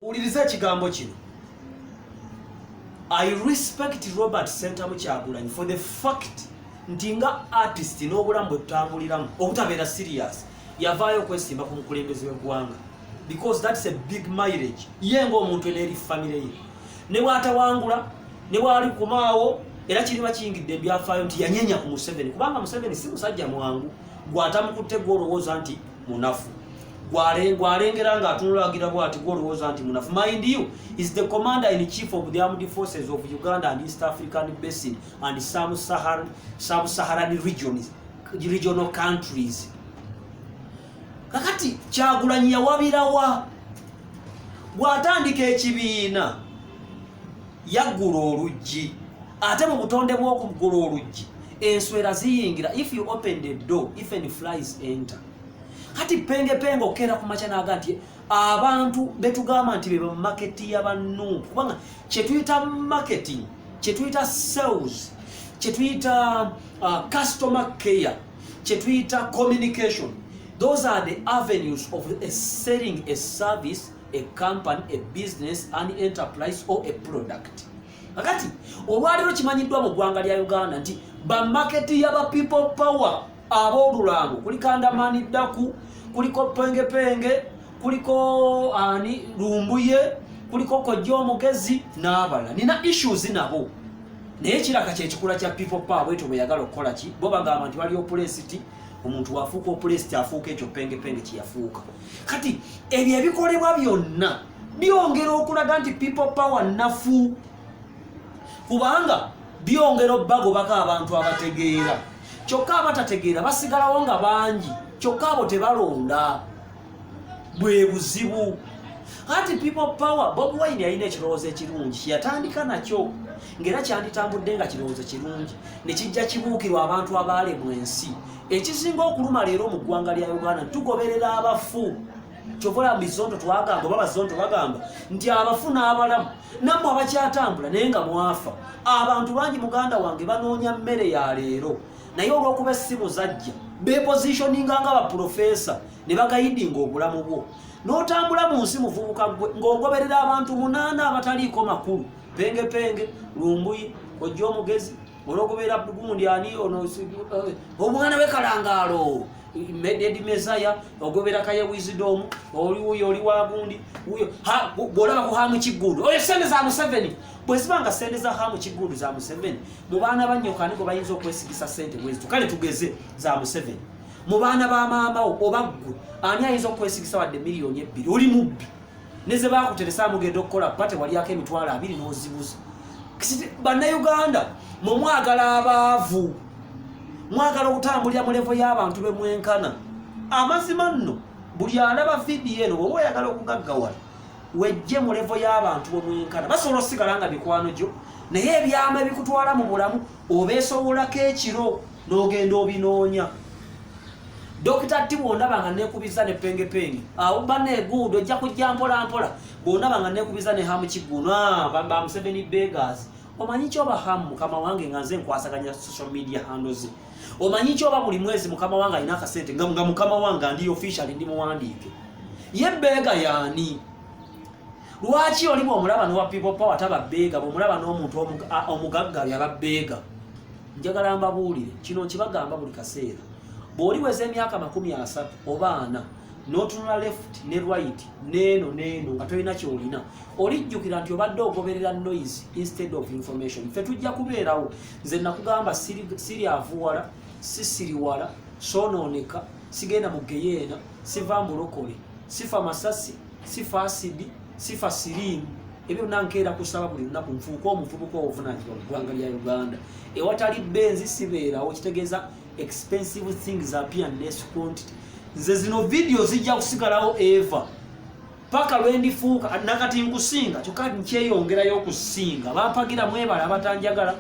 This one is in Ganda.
uliriza ekigambo kino. I respect Robert Sentamu Kyagulanyi for the fact nti nga artist n'obulamu bwe tutambuliramu obutabeera serious yavaayo okwesimba ku mukulembeze w'eggwanga, because that's a big mileage ye ng'omuntu n'eri family ye. Ne bw'atawangula ne bw'ali kumaawo era kiriba kiyingidde ebyafaayo nti yanyenya ku Museveni, kubanga Museveni si musajja mwangu gw'atamukutte gw'olowooza nti munafu, gw'alengera ng'atunulagira bw'ati gw'olowooza nti munafu. Mind you, is the commander in chief of the armed forces of Uganda and East African Basin and sub-Saharan regional countries. Kakati Kyagulanyi yawabirawa bw'atandika ekibiina yaggula oluggi, ate mu butonde bw'okuggula oluggi enswera ziyingira. If you open the door, even flies enter. Kati penge okera ku makya naga nti abantu betugamba nti be market y'abannu, kubanga kyetuyita marketing, kyetuyita sales, kyetuyita customer care, kyetuyita communication, those are the avenues of selling a service, a company, a business, an enterprise or a product. Akati olwaliro kimanyiddwa mu ggwanga lya Uganda nti ba market y'aba people power ab'olulango, kuliko Andamani Daku, kuliko penge, kuliko Lumbuye, kuliko Kojja Omugezi n'abalala. Nina issues nabo. Naye kiraka kyekikula kya people power bweto bwe yagala okukola ki, bo bagamba nti wali opulesiti, omuntu wafuuka opulesiti afuuka ekyo penge kyeyafuuka. Kati ebyo ebikolebwa byonna byongera okulaga nti people power nafu, kubanga byongera obbagobako abantu abategeera. Kyokka abatategeera basigalawo nga bangi, kyokka abo tebalonda, bwe buzibu. Kati people power, Bobi Wine yalina ekirowoozo ekirungi kyeyatandika nakyo, ng'era kyanditambudde nga kirowoozo kirungi, ne kijja kibuukirwa abantu abaale mu ensi. Ekisinga okuluma leero mu ggwanga lya Uganda tugoberera abafu. Kyovola mu bizondo twagamba, oba bazondo bagamba nti abafu n'abalamu nammwe abakyatambula naye nga mwafa. Abantu bangi muganda wange banoonya mmere ya leero, naye olw'okuba essimu zajja bepositioninga nga baprofesa ne bagayidinga obulamu bwo, n'otambula mu nsi muvubuka gwe ng'ogoberera abantu 8 abataliiko makulu, penge, Lumbuye, Kojja Omugezi, olw'okubeera gundi ani ono omwana w'ekalangaalo Mededi Messiah, ogobera Kaye Wisdom, oli wagundi bw'olaba ku Hamu Kiggundu oyo sente za Museveni. Bwe zibanga sente za Hamu Kiggundu za Museveni, mu baana bannyoka nigo bayinza okwesigisa sente bwezi tukale tugeze za Museveni. Mu baana ba maama oba ggwe ani ayinza okwesigisa wadde miliyoni 2 oli mubbi, ne ze baakuteresa mugenda okukola pate waliyako emitwalo 2 n'ozibuza. Bannayuganda mwagala abaavu, mwagala okutambulira mu levo y'abantu be mwenkana. Amazima nno buli alaba vidiyo eno bw'oba oyagala okugaggawala wejje mu levo y'abantu be mwenkana. Basobola osigala nga mikwano gyo, naye ebyama ebikutwala mu bulamu obeesobolako ekiro n'ogenda obinoonya. Dokita ati bw'ondaba nga neekubiza ne penge awo banneeguudo ojja kujja mpola bw'ondaba nga neekubiza ne Hamu Kiggundu ba Museveni beggars. Omanyi kyoba Hamu mukama wange nga nze nkwasaganya social media handles, omanyi kyoba buli mwezi mukama wange alina akasente nga mukama wange ndi official ndi muwandiike ye beega yaani? Lwaki oli bw'omulaba n'owa people power taba beega, bw'omulaba n'omuntu omugaggali aba beega? Njagala mbabuulire kino nkibagamba buli kaseera. Bw'oli weza emyaka 30 oba 40 n'otunula left ne right neeno nga tolina kyolina, olijjukira nti obadde ogoberera noise instead of information. Ffe tujja kubeerawo, nze nakugamba siryavuwala, sisiriwala, sonooneka, sigenda mu geyeena, siva mulokole, sifa masasi, sifa asidi, sifa siriimu. Ebyo nankeera kusaba buli lunaku nfuuka omuvubuka obuvunaanyizibwa mu ggwanga lya Uganda. Ewatali benzi sibeerawo, kitegeeza expensive things appear in less quantity. Nze zino video zijja kusigalawo eva paka lwendifuuka nakati nkusinga kyokka nkyeyongerayo okusinga. Bampagira mwebala abatanjagala